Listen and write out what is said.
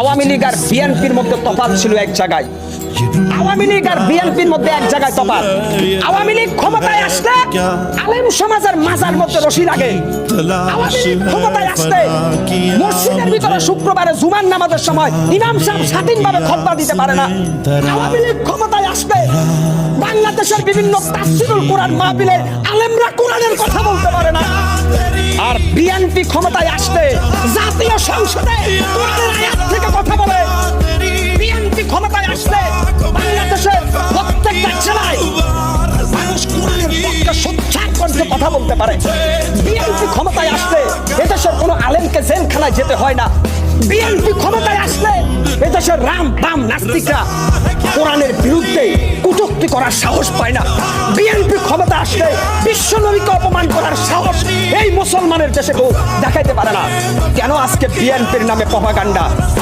আওয়ামী লীগ আর বিএনপির মধ্যে তফাৎ ছিল এক জায়গায়। আওয়ামী লীগ আর বিএনপির মধ্যে এক জায়গায় তফাৎ। আওয়ামী লীগ ক্ষমতায় আসলে আলেম সমাজের মাজার মধ্যে রশি লাগে। আওয়ামী লীগ ক্ষমতায় আসলে মসজিদের ভিতরে শুক্রবারে জুমার নামাজের সময় ইমাম সাহেব স্বাধীনভাবে খুতবা দিতে পারে না। আওয়ামী লীগ ক্ষমতায় আসলে বাংলাদেশের বিভিন্ন তাফসীরুল কোরআন মাহফিলে আলেমরা কোরআনের কথা বলতে পারে না। আর বিএনপি ক্ষমতায় আসলে জাতীয় সংসদে কোরআনের আয়াত থেকে কথা বলে। বিএনপি ক্ষমতায় আসলে বাংলাদেশের প্রত্যেকটা জেলায় মানুষ কোরআনের পক্ষে সোচ্চার কণ্ঠে কথা বলতে পারে। বিএনপি ক্ষমতায় আসলে এদেশের কোনো আলেমকে জেলখানায় যেতে হয় না। বিএনপি ক্ষমতায় আসলে এদেশের রাম বাম নাস্তিকরা কোরআনের বিরুদ্ধে কটূক্তি করার সাহস পায় না। বিএনপি ক্ষমতা আসলে বিশ্ব নবীকে অপমান করার সাহস এই মুসলমানের দেশে কেউ দেখাইতে পারে না। কেন আজকে বিএনপির নামে প্রপাগান্ডা?